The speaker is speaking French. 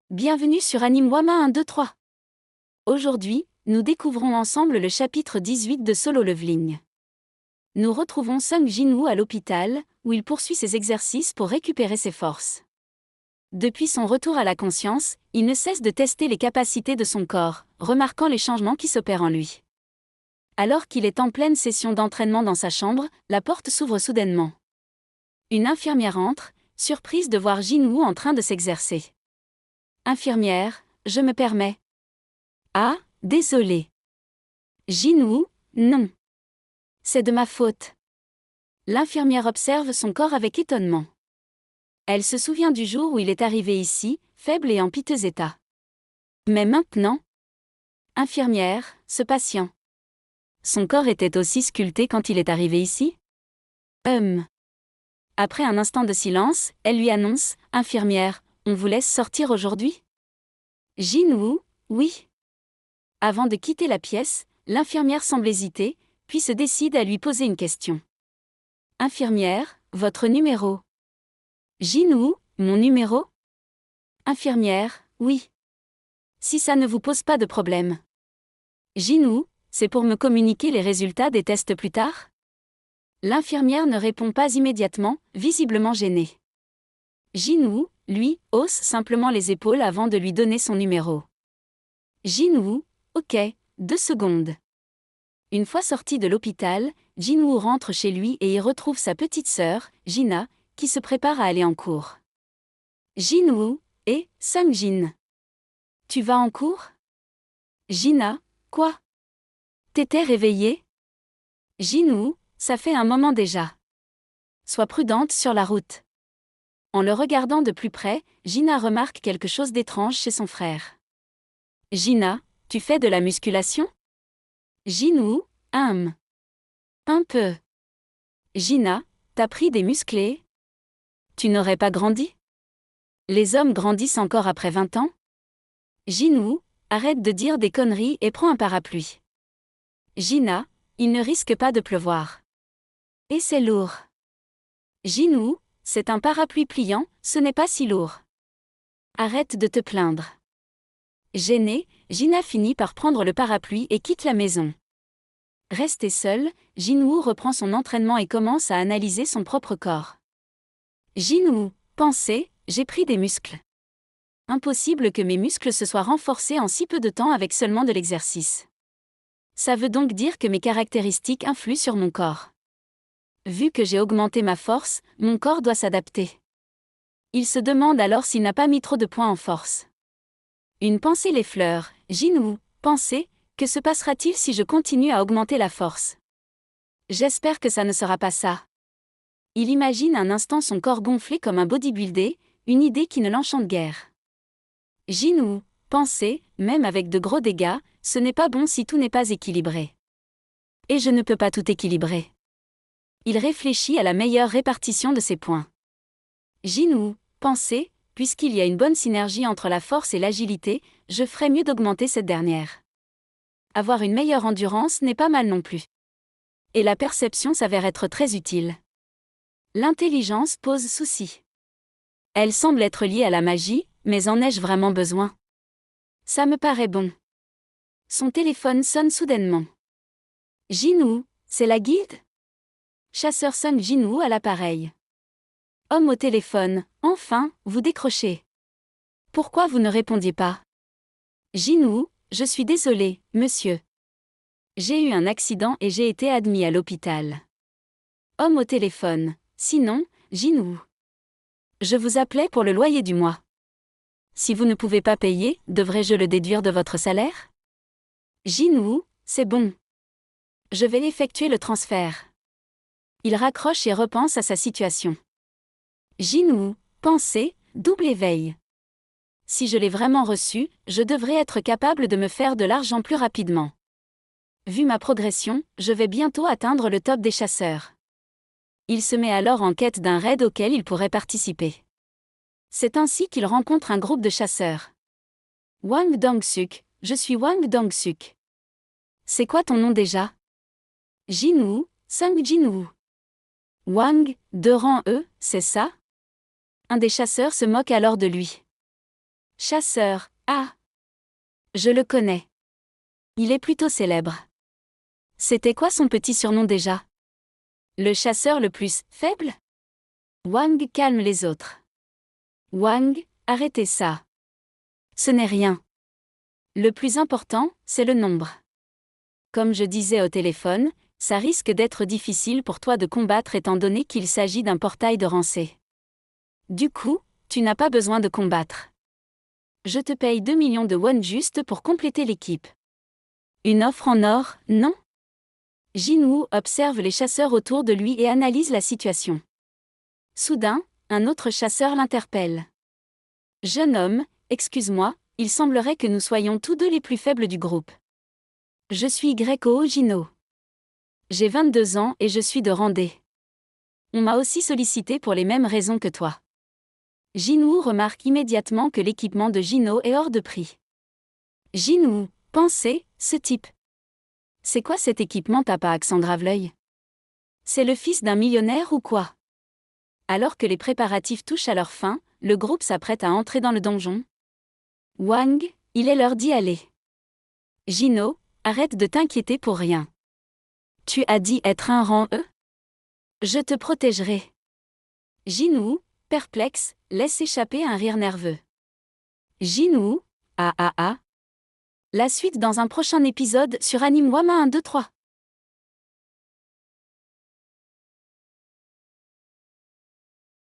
Bienvenue sur Anime Wama 123. Aujourd'hui, nous découvrons ensemble le chapitre 18 de Solo Leveling. Nous retrouvons Sung Jin-woo à l'hôpital, où il poursuit ses exercices pour récupérer ses forces. Depuis son retour à la conscience, il ne cesse de tester les capacités de son corps, remarquant les changements qui s'opèrent en lui. Alors qu'il est en pleine session d'entraînement dans sa chambre, la porte s'ouvre soudainement. Une infirmière entre, surprise de voir Jin-woo en train de s'exercer. Infirmière, je me permets. Ah, désolé. Jin-woo, non. C'est de ma faute. L'infirmière observe son corps avec étonnement. Elle se souvient du jour où il est arrivé ici, faible et en piteux état. Mais maintenant? Infirmière, ce patient. Son corps était aussi sculpté quand il est arrivé ici? Après un instant de silence, elle lui annonce, infirmière, on vous laisse sortir aujourd'hui? Jin-woo, oui. Avant de quitter la pièce, l'infirmière semble hésiter, puis se décide à lui poser une question. Infirmière, votre numéro? Jin-woo, mon numéro? Infirmière, oui. Si ça ne vous pose pas de problème. Jin-woo, c'est pour me communiquer les résultats des tests plus tard? L'infirmière ne répond pas immédiatement, visiblement gênée. Jin-woo, lui, hausse simplement les épaules avant de lui donner son numéro. Jin-woo, ok, 2 secondes. Une fois sorti de l'hôpital, Jin-woo rentre chez lui et y retrouve sa petite sœur, Jina, qui se prépare à aller en cours. Jin-woo, et Sung-jin. Tu vas en cours? Jina, quoi? T'étais réveillée? Jin-woo, ça fait un moment déjà. Sois prudente sur la route. En le regardant de plus près, Jina remarque quelque chose d'étrange chez son frère. Jina, tu fais de la musculation? Jin-woo, un peu. Jina, t'as pris des musclés? Tu n'aurais pas grandi? Les hommes grandissent encore après 20 ans? Jin-woo, arrête de dire des conneries et prends un parapluie. Jina, il ne risque pas de pleuvoir. Et c'est lourd. Jin-woo, c'est un parapluie pliant, ce n'est pas si lourd. Arrête de te plaindre. Gênée, Jina finit par prendre le parapluie et quitte la maison. Resté seul, Jin-woo reprend son entraînement et commence à analyser son propre corps. Jin-woo, pensez, j'ai pris des muscles. Impossible que mes muscles se soient renforcés en si peu de temps avec seulement de l'exercice. Ça veut donc dire que mes caractéristiques influent sur mon corps. Vu que j'ai augmenté ma force, mon corps doit s'adapter. Il se demande alors s'il n'a pas mis trop de points en force. Une pensée l'effleure, Jin-woo, pensez, que se passera-t-il si je continue à augmenter la force? J'espère que ça ne sera pas ça. Il imagine un instant son corps gonflé comme un bodybuildé, une idée qui ne l'enchante guère. Jin-woo, pensez, même avec de gros dégâts, ce n'est pas bon si tout n'est pas équilibré. Et je ne peux pas tout équilibrer. Il réfléchit à la meilleure répartition de ses points. Jin-woo, pensez, puisqu'il y a une bonne synergie entre la force et l'agilité, je ferais mieux d'augmenter cette dernière. Avoir une meilleure endurance n'est pas mal non plus. Et la perception s'avère être très utile. L'intelligence pose souci. Elle semble être liée à la magie, mais en ai-je vraiment besoin? Ça me paraît bon. Son téléphone sonne soudainement. Jin-woo, c'est la guilde? Chasseur Sung Jin-woo à l'appareil. Homme au téléphone, enfin, vous décrochez. Pourquoi vous ne répondiez pas? Jin-woo, je suis désolé, monsieur. J'ai eu un accident et j'ai été admis à l'hôpital. Homme au téléphone, sinon, Jin-woo. Je vous appelais pour le loyer du mois. Si vous ne pouvez pas payer, devrais-je le déduire de votre salaire? Jin-woo, c'est bon. Je vais effectuer le transfert. Il raccroche et repense à sa situation. Jin-woo, pensez, double éveil. Si je l'ai vraiment reçu, je devrais être capable de me faire de l'argent plus rapidement. Vu ma progression, je vais bientôt atteindre le top des chasseurs. Il se met alors en quête d'un raid auquel il pourrait participer. C'est ainsi qu'il rencontre un groupe de chasseurs. Wang Dong-suk, je suis Wang Dong-suk. C'est quoi ton nom déjà? Jin-woo, Sung Jin-woo. Wang, 2 rangs E, c'est ça? Un des chasseurs se moque alors de lui. Chasseur, ah. Je le connais. Il est plutôt célèbre. C'était quoi son petit surnom déjà? Le chasseur le plus faible? Wang calme les autres. Wang, arrêtez ça. Ce n'est rien. Le plus important, c'est le nombre. Comme je disais au téléphone, ça risque d'être difficile pour toi de combattre étant donné qu'il s'agit d'un portail de rancée. Du coup, tu n'as pas besoin de combattre. Je te paye 2 millions de won juste pour compléter l'équipe. Une offre en or, non? Jinwoo observe les chasseurs autour de lui et analyse la situation. Soudain, un autre chasseur l'interpelle. Jeune homme, excuse-moi, il semblerait que nous soyons tous deux les plus faibles du groupe. Je suis Greco Jino. J'ai 22 ans et je suis de Randé. On m'a aussi sollicité pour les mêmes raisons que toi. Jinwoo remarque immédiatement que l'équipement de Jino est hors de prix. Jinwoo, pensez, ce type. C'est quoi cet équipement? T'as pas accent grave l'œil? C'est le fils d'un millionnaire ou quoi? Alors que les préparatifs touchent à leur fin, le groupe s'apprête à entrer dans le donjon. Wang, il est l'heure d'y aller. Jino, arrête de t'inquiéter pour rien. Tu as dit être un rang E? Je te protégerai. Jinwoo, perplexe, laisse échapper un rire nerveux. Jinwoo, ah ah ah. La suite dans un prochain épisode sur Anime Wama 1, 2, 3.